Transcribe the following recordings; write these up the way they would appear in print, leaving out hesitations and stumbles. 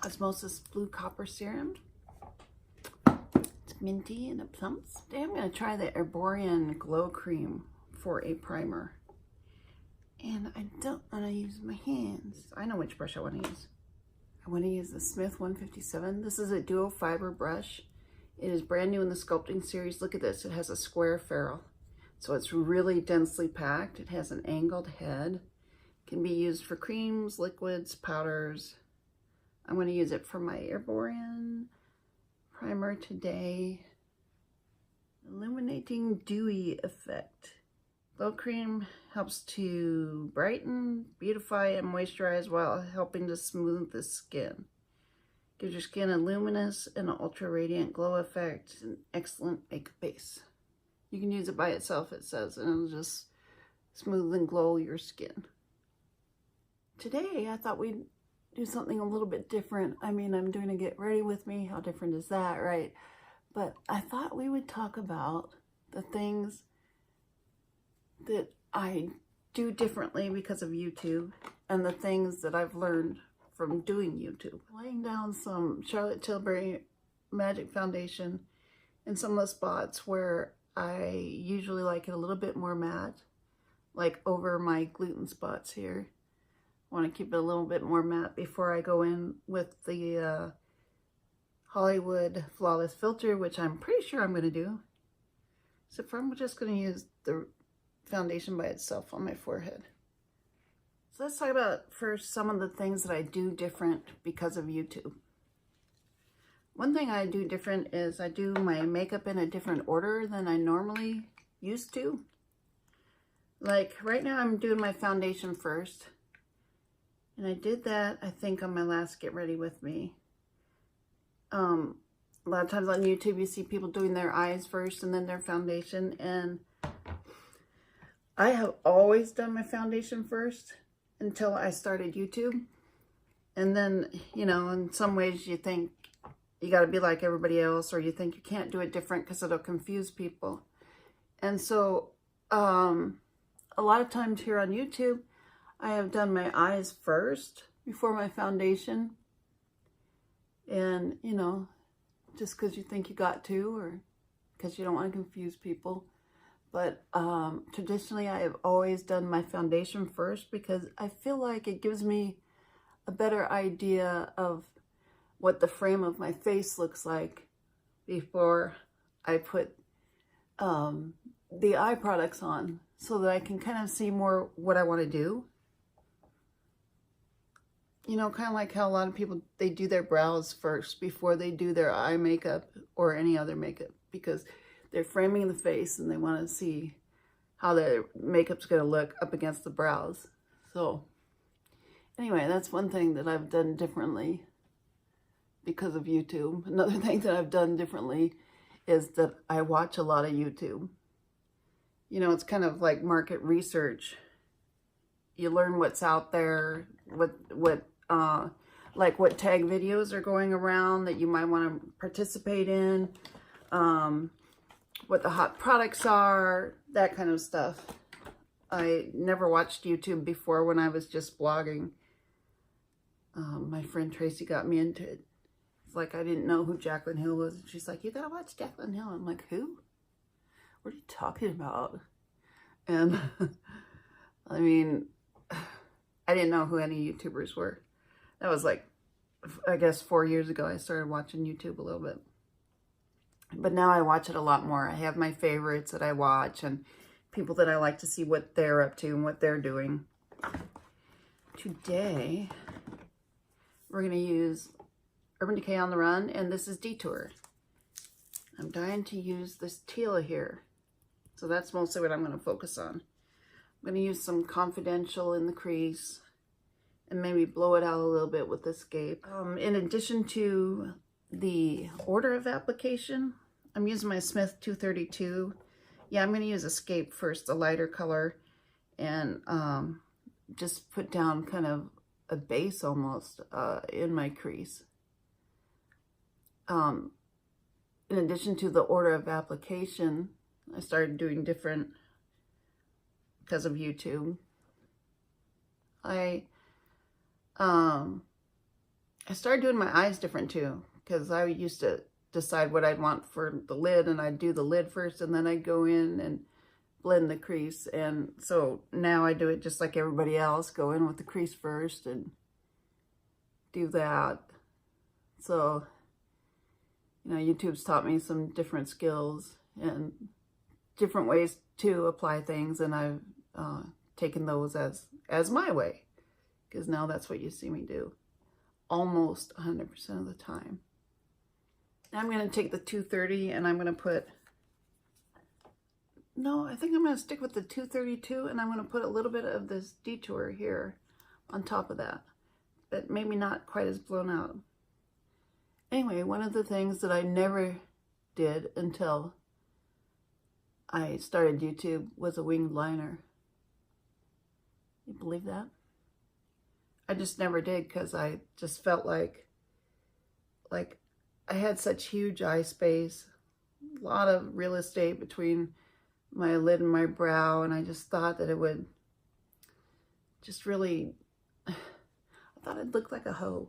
Osmosis Blue Copper Serum. It's minty and it plumps. Today I'm going to try the Erborian Glow Cream for a primer. And I don't want to use my hands. I know which brush I want to use. I want to use the Smith 157. This is a duo fiber brush. It is brand new in the Sculpting series. Look at this. It has a square ferrule. So it's really densely packed. It has an angled head. It can be used for creams, liquids, powders. I'm going to use it for my Erborian primer today. Illuminating dewy effect. Glow cream helps to brighten, beautify, and moisturize while helping to smooth the skin. Gives your skin a luminous and ultra radiant glow effect. It's an excellent makeup base. You can use it by itself, it says, and it'll just smooth and glow your skin. Today, I thought we'd do something a little bit different. I mean, I'm doing a get ready with me. How different is that, right? But I thought we would talk about the things that I do differently because of YouTube and the things that I've learned from doing YouTube. Laying down some Charlotte Tilbury Magic Foundation in some of the spots where I usually like it a little bit more matte, like over my gluten spots here. I want to keep it a little bit more matte before I go in with the Hollywood Flawless Filter, which I'm pretty sure I'm going to do. So I'm just going to use the foundation by itself on my forehead. So let's talk about first some of the things that I do different because of YouTube. One thing I do different is I do my makeup in a different order than I normally used to. Like right now I'm doing my foundation first. And I did that, I think, on my last Get Ready With Me. A lot of times on YouTube you see people doing their eyes first and then their foundation. And I have always done my foundation first until I started YouTube. And then, you know, in some ways you think you got to be like everybody else, or you think you can't do it different because it'll confuse people. And so a lot of times here on YouTube, I have done my eyes first before my foundation. And, you know, just because you think you got to, or because you don't want to confuse people. But traditionally, I have always done my foundation first because I feel like it gives me a better idea of what the frame of my face looks like before I put the eye products on, so that I can kind of see more what I want to do. You know, kind of like how a lot of people, they do their brows first before they do their eye makeup or any other makeup, because they're framing the face and they want to see how their makeup's going to look up against the brows. So anyway, that's one thing that I've done differently because of YouTube. Another thing that I've done differently is that I watch a lot of YouTube. You know, it's kind of like market research. You learn what's out there, like what tag videos are going around that you might want to participate in, what the hot products are, that kind of stuff. I never watched YouTube before when I was just blogging. My friend Tracy got me into it. It's like I didn't know who Jaclyn Hill was. And she's like, you gotta watch Jaclyn Hill. I'm like, who? What are you talking about? And I mean, I didn't know who any YouTubers were. That was like, I guess 4 years ago I started watching YouTube a little bit. But now I watch it a lot more. I have my favorites that I watch and people that I like to see what they're up to and what they're doing. Today, we're going to use Urban Decay on the Run, and this is Detour. I'm dying to use this teal here. So that's mostly what I'm going to focus on. I'm going to use some Confidential in the crease and maybe blow it out a little bit with Escape. In addition to the order of application, I'm using my Smith 232. Yeah, I'm going to use Escape first, the lighter color, and just put down kind of a base almost in my crease. In addition to the order of application, I started doing different because of YouTube. I I started doing my eyes different too, because I used to decide what I'd want for the lid, and I'd do the lid first, and then I'd go in and blend the crease. And so now I do it just like everybody else, go in with the crease first and do that. So, you know, YouTube's taught me some different skills and different ways to apply things, and I've taken those as my way, because now that's what you see me do almost 100% of the time. Now I'm going to take the 230 and I'm going to put, no, I think I'm going to stick with the 232, and I'm going to put a little bit of this Detour here on top of that, but maybe not quite as blown out. Anyway, one of the things that I never did until I started YouTube was a winged liner. You believe that? I just never did, because I just felt like I had such huge eye space, a lot of real estate between my lid and my brow, and I just thought that it would just really, I thought I'd look like a hoe.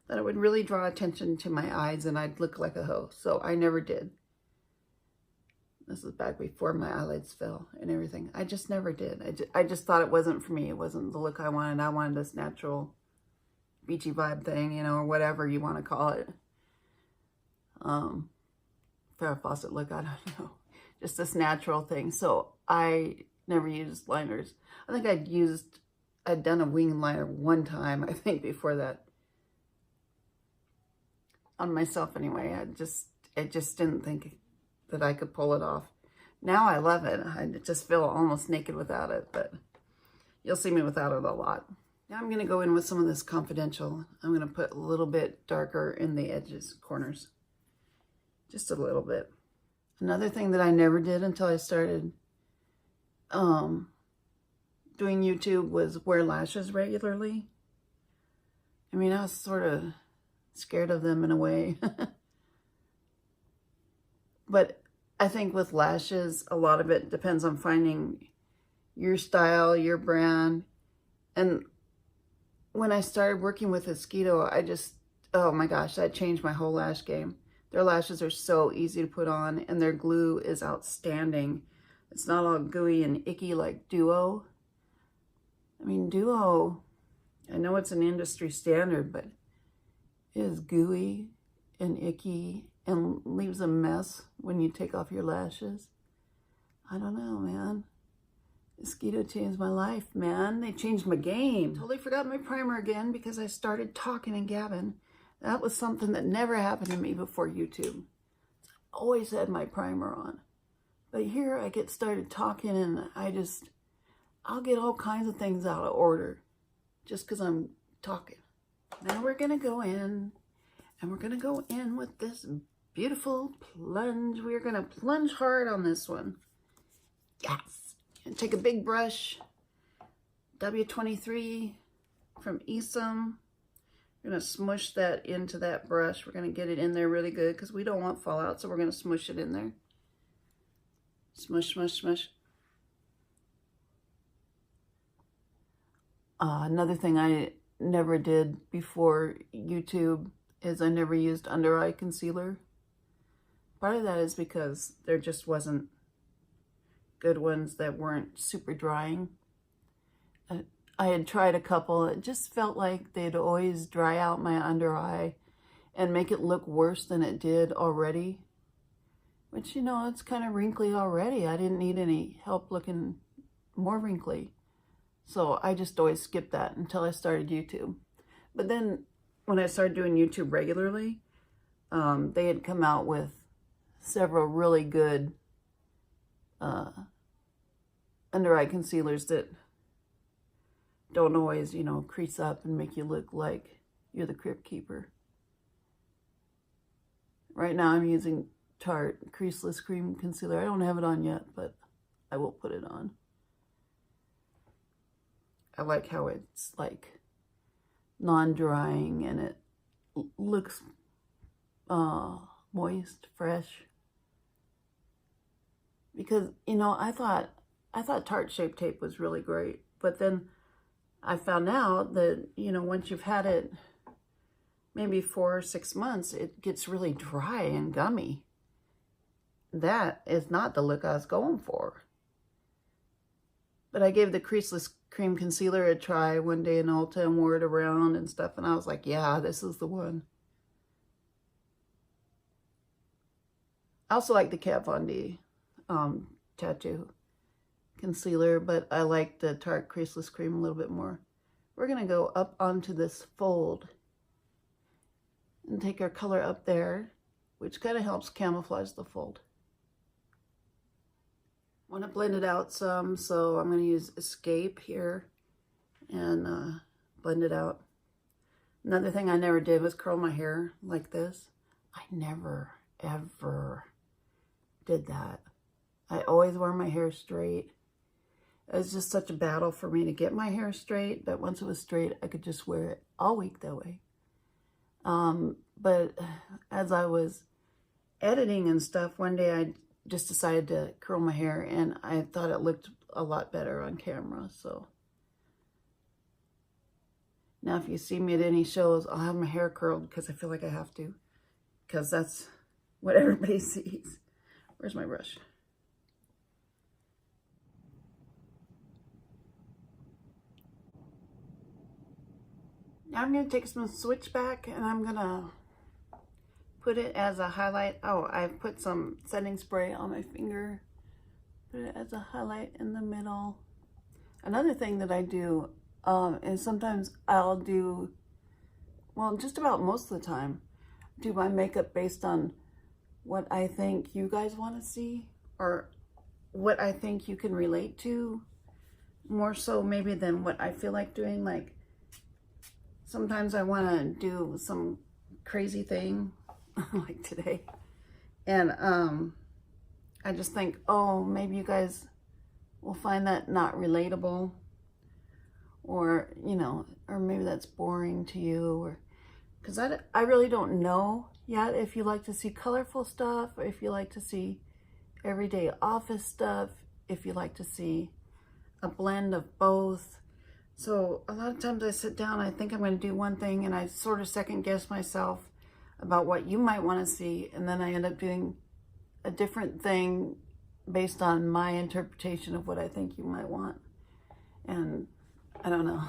That it would really draw attention to my eyes and I'd look like a hoe. So I never did. This was back before my eyelids fell and everything. I just never did. I just thought it wasn't for me. It wasn't the look I wanted. I wanted this natural beachy vibe thing, you know, or whatever you want to call it. Farrah Fawcett look, I don't know. Just this natural thing. So I never used liners. I think I'd done a wing liner one time, I think, before that. On myself anyway. I just didn't think that I could pull it off. Now I love it. I just feel almost naked without it, but you'll see me without it a lot. Now I'm going to go in with some of this Confidential. I'm going to put a little bit darker in the edges, corners. Just a little bit. Another thing that I never did until I started doing YouTube was wear lashes regularly. I mean, I was sort of scared of them in a way. But I think with lashes, a lot of it depends on finding your style, your brand. And when I started working with Mosquito, I just, oh my gosh, that changed my whole lash game. Their lashes are so easy to put on, and their glue is outstanding. It's not all gooey and icky like Duo. I mean, Duo, I know it's an industry standard, but it is gooey and icky and leaves a mess when you take off your lashes. I don't know, man. Mosquito changed my life, man. They changed my game. Totally forgot my primer again because I started talking and gabbing. That was something that never happened to me before YouTube. I always had my primer on. But here I get started talking and I'll get all kinds of things out of order just because I'm talking. Now we're going to go in, and we're going to go in with this beautiful plunge. We're going to plunge hard on this one. Yes. And take a big brush, W23 from Esum. We're going to smush that into that brush. We're going to get it in there really good because we don't want fallout, so we're going to smush it in there. Smush, smush, smush. Another thing I never did before YouTube is I never used under eye concealer. Part of that is because there just wasn't good ones that weren't super drying. I had tried a couple. It just felt like they'd always dry out my under eye and make it look worse than it did already. Which, you know, it's kind of wrinkly already. I didn't need any help looking more wrinkly. So I just always skipped that until I started YouTube. But then when I started doing YouTube regularly, they had come out with several really good under eye concealers that don't always, you know, crease up and make you look like you're the Crypt Keeper. Right now I'm using Tarte Creaseless Cream Concealer. I don't have it on yet, but I will put it on. I like how it's like non-drying and it looks moist, fresh. Because, you know, I thought Tarte Shape Tape was really great, but then I found out that, you know, once you've had it maybe 4 or 6 months, it gets really dry and gummy. That is not the look I was going for. But I gave the Creaseless Cream Concealer a try one day in Ulta and wore it around and stuff, and I was like, yeah, this is the one. I also like the Kat Von D Tattoo Concealer, but I like the Tarte Creaseless Cream a little bit more. We're going to go up onto this fold and take our color up there, which kind of helps camouflage the fold. I want to blend it out some, so I'm going to use Escape here and blend it out. Another thing I never did was curl my hair like this. I never, ever did that. I always wore my hair straight. It was just such a battle for me to get my hair straight, but once it was straight, I could just wear it all week that way. But as I was editing and stuff, one day I just decided to curl my hair, and I thought it looked a lot better on camera. So now if you see me at any shows, I'll have my hair curled because I feel like I have to, because that's what everybody sees. Where's my brush? Now I'm going to take some switchback and I'm going to put it as a highlight. Oh, I've put some setting spray on my finger. Put it as a highlight in the middle. Another thing that I do is sometimes I'll do, well, just about most of the time, do my makeup based on what I think you guys want to see or what I think you can relate to, more so maybe than what I feel like doing. Like sometimes I want to do some crazy thing like today, and I just think, oh, maybe you guys will find that not relatable, or you know, or maybe that's boring to you, or because I really don't know yet if you like to see colorful stuff, or if you like to see everyday office stuff, if you like to see a blend of both. So a lot of times I sit down, I think I'm going to do one thing, and I sort of second guess myself about what you might want to see, and then I end up doing a different thing based on my interpretation of what I think you might want. And I don't know.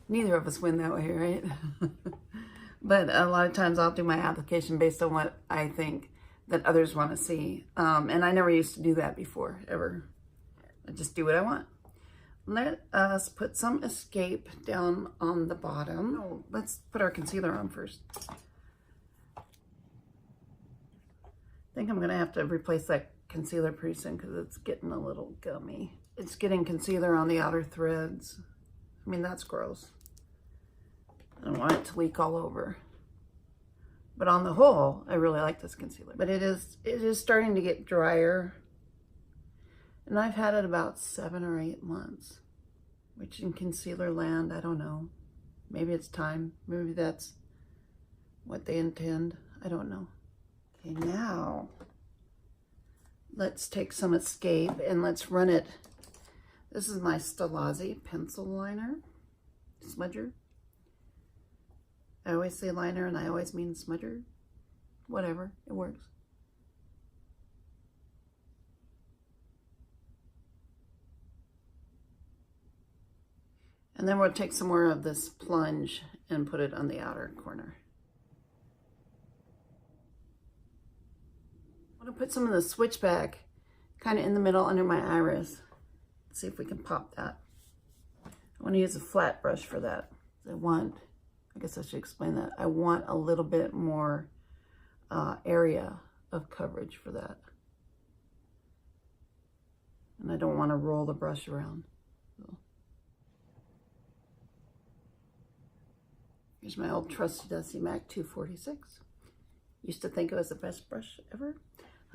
Neither of us win that way, right? But a lot of times I'll do my application based on what I think that others want to see. And I never used to do that before, ever. I just do what I want. Let us put some Escape down on the bottom. Oh, let's put our concealer on first. I think I'm going to have to replace that concealer pretty soon because it's getting a little gummy. It's getting concealer on the outer threads. I mean, that's gross. I don't want it to leak all over. But on the whole, I really like this concealer. But it is starting to get drier. And I've had it about 7 or 8 months, which in concealer land, I don't know. Maybe it's time. Maybe that's what they intend. I don't know. Okay, now let's take some Escape and let's run it. This is my Stilazzi Pencil liner, smudger. I always say liner and I always mean smudger. Whatever, it works. And then we'll take some more of this plunge and put it on the outer corner. I want to put some of the switchback kind of in the middle under my iris. Let's see if we can pop that. I want to use a flat brush for that. I guess I should explain that. I want a little bit more area of coverage for that. And I don't want to roll the brush around. So. Here's my old trusty dusty MAC 246. Used to think it was the best brush ever.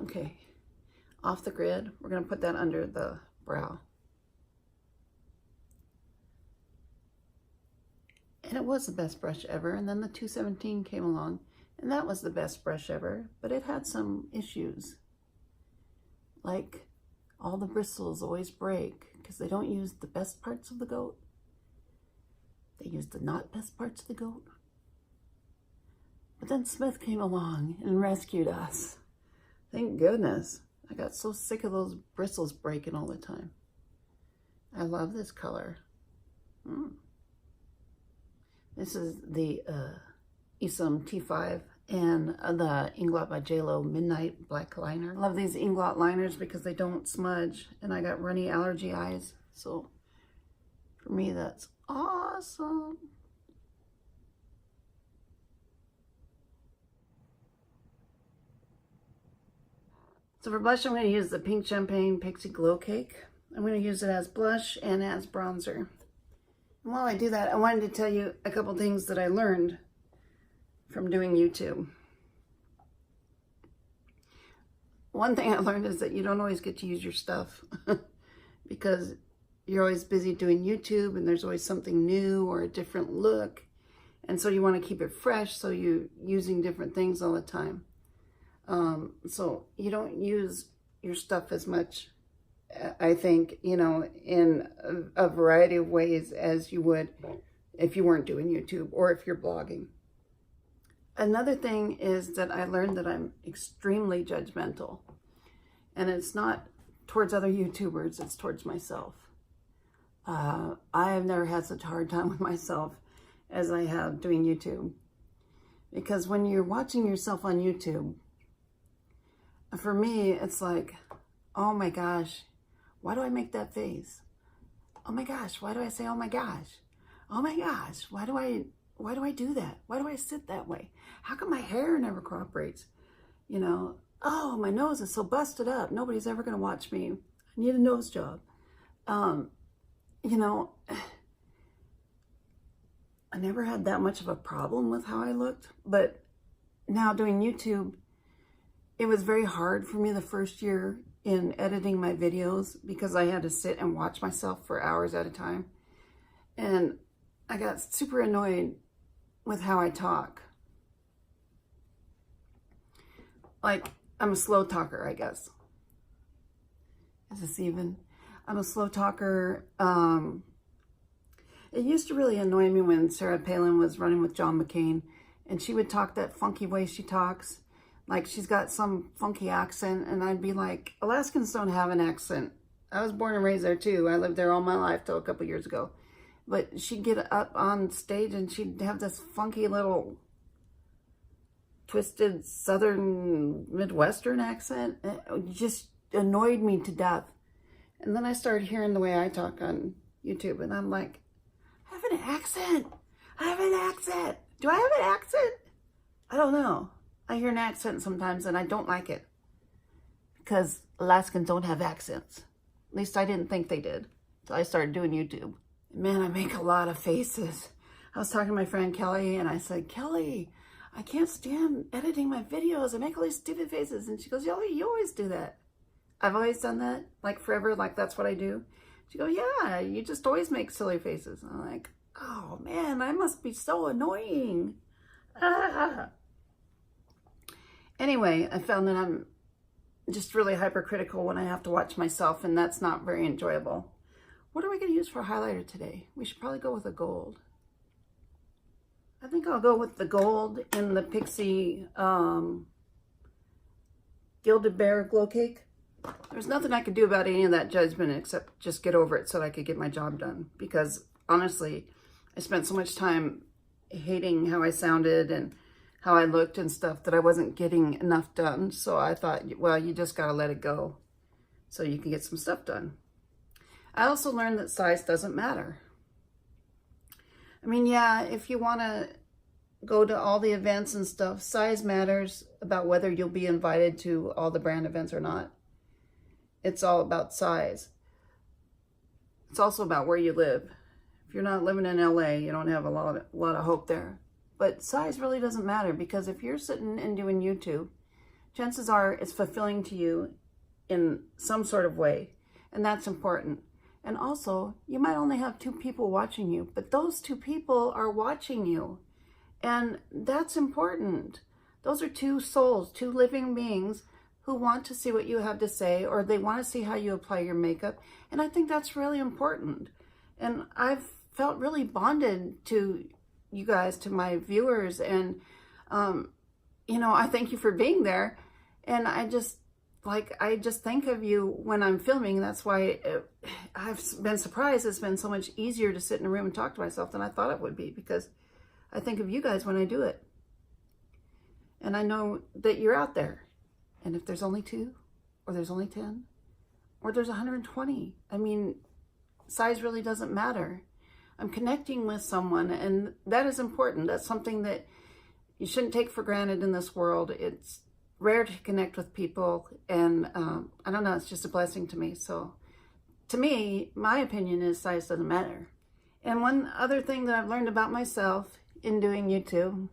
Okay, off the grid. We're going to put that under the brow. And it was the best brush ever. And then the 217 came along, and that was the best brush ever. But it had some issues. Like all the bristles always break because they don't use the best parts of the goat. They use the not best parts of the goat. But then Smith came along and rescued us. Thank goodness. I got so sick of those bristles breaking all the time. I love this color. This is the Esum T5 and the Inglot by JLo Midnight Black Liner. I love these Inglot liners because they don't smudge, and I got runny allergy eyes, so for me that's awesome. So for blush, I'm going to use the Pink Champagne Pixi GlowCake. I'm going to use it as blush and as bronzer. And while I do that, I wanted to tell you a couple things that I learned from doing YouTube. One thing I learned is that you don't always get to use your stuff because you're always busy doing YouTube and there's always something new or a different look. And so you want to keep it fresh, so you're using different things all the time. So you don't use your stuff as much, I think, you know, in a variety of ways as you would if you weren't doing YouTube or if you're blogging. Another thing is that I learned that I'm extremely judgmental, and it's not towards other YouTubers, it's towards myself. I have never had such a hard time with myself as I have doing YouTube, because when you're watching yourself on YouTube, for me, it's like, oh my gosh, why do I make that face? Oh my gosh, why do I say, oh my gosh? Oh my gosh, why do I do that? Why do I sit that way? How come my hair never cooperates? You know, oh, my nose is so busted up. Nobody's ever going to watch me. I need a nose job. You know, I never had that much of a problem with how I looked, but now doing YouTube, it was very hard for me the first year in editing my videos because I had to sit and watch myself for hours at a time. And I got super annoyed with how I talk. Like, I'm a slow talker, I guess. Is this even? I'm a slow talker. It used to really annoy me when Sarah Palin was running with John McCain, and she would talk that funky way she talks. Like she's got some funky accent, and I'd be like, Alaskans don't have an accent. I was born and raised there too. I lived there all my life till a couple years ago. But she'd get up on stage and she'd have this funky little twisted Southern Midwestern accent. It just annoyed me to death. And then I started hearing the way I talk on YouTube, and I'm like, I have an accent. I have an accent. Do I have an accent? I don't know. I hear an accent sometimes and I don't like it because Alaskans don't have accents. At least I didn't think they did. So I started doing YouTube. Man, I make a lot of faces. I was talking to my friend Kelly and I said, Kelly, I can't stand editing my videos. I make all these stupid faces. And she goes, yo, you always do that. I've always done that, like forever, like that's what I do. She goes, yeah, you just always make silly faces. I'm like, oh man, I must be so annoying. Anyway, I found that I'm just really hypercritical when I have to watch myself, and that's not very enjoyable. What are we going to use for highlighter today? We should probably go with a gold. I think I'll go with the gold in the Pixi Gilded Bear GlowCake. There's nothing I could do about any of that judgment except just get over it so that I could get my job done. Because honestly, I spent so much time hating how I sounded and how I looked and stuff that I wasn't getting enough done. So I thought, well, you just got to let it go so you can get some stuff done. I also learned that size doesn't matter. I mean, yeah, if you want to go to all the events and stuff, size matters about whether you'll be invited to all the brand events or not. It's all about size. It's also about where you live. If you're not living in LA, you don't have a lot of hope there. But size really doesn't matter, because if you're sitting and doing YouTube, chances are it's fulfilling to you in some sort of way, and that's important. And also, you might only have 2 people watching you, but those 2 people are watching you, and that's important. Those are 2 souls, 2 living beings who want to see what you have to say, or they want to see how you apply your makeup, and I think that's really important. And I've felt really bonded to you guys, to my viewers, and You know, I thank you for being there. And I just think of you when I'm filming. That's why I've been surprised it's been so much easier to sit in a room and talk to myself than I thought it would be, because I think of you guys when I do it. And I know that you're out there. And if there's only 2, or there's only 10, or there's 120, I mean, size really doesn't matter. I'm connecting with someone, and that is important. That's something that you shouldn't take for granted in this world. It's rare to connect with people, and I don't know, it's just a blessing to me. So to me, my opinion is size doesn't matter. And one other thing that I've learned about myself in doing YouTube,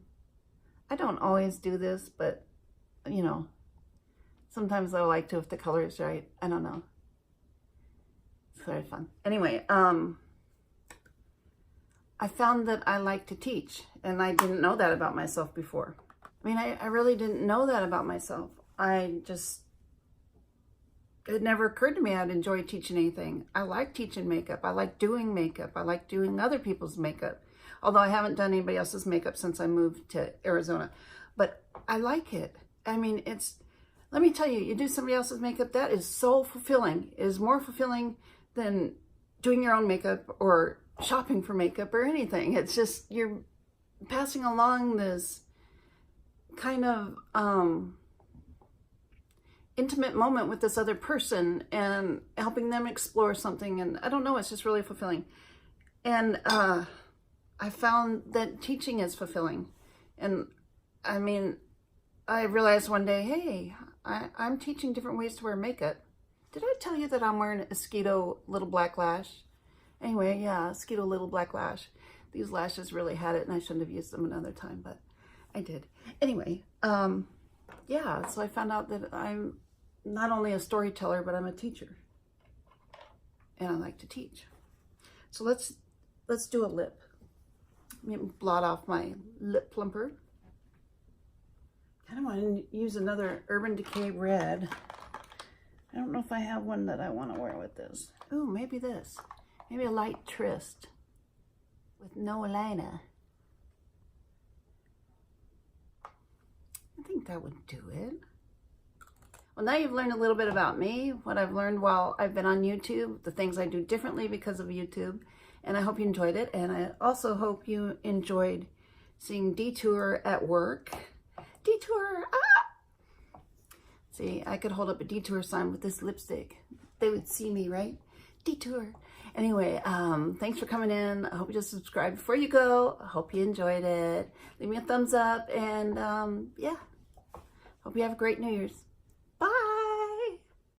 I don't always do this, but you know, sometimes I like to if the color is right. I don't know. It's very fun. Anyway, I found that I like to teach, and I didn't know that about myself before. I mean, I really didn't know that about myself. It never occurred to me I'd enjoy teaching anything. I like teaching makeup. I like doing makeup. I like doing other people's makeup. Although I haven't done anybody else's makeup since I moved to Arizona. But I like it. I mean, let me tell you, you do somebody else's makeup, that is so fulfilling. It is more fulfilling than doing your own makeup or shopping for makeup or anything. It's just, you're passing along this kind of intimate moment with this other person and helping them explore something. And I don't know, it's just really fulfilling. And I found that teaching is fulfilling. And I mean, I realized one day, hey, I'm teaching different ways to wear makeup. Did I tell you that I'm wearing a Skeeto little black lash? Anyway, yeah, Skeeto little black lash. These lashes really had it, and I shouldn't have used them another time, but I did. Anyway, yeah, so I found out that I'm not only a storyteller, but I'm a teacher. And I like to teach. So let's do a lip. Let me blot off my lip plumper. I kind of want to use another Urban Decay red. I don't know if I have one that I want to wear with this. Ooh, maybe this. Maybe a light tryst with no liner. I think that would do it. Well, now you've learned a little bit about me, what I've learned while I've been on YouTube, the things I do differently because of YouTube, and I hope you enjoyed it. And I also hope you enjoyed seeing Detour at work. Detour! Ah! See, I could hold up a Detour sign with this lipstick. They would see me, right? Detour. Anyway, thanks for coming in. I hope you'll subscribe before you go. I hope you enjoyed it. Leave me a thumbs up, and yeah, hope you have a great New Year's.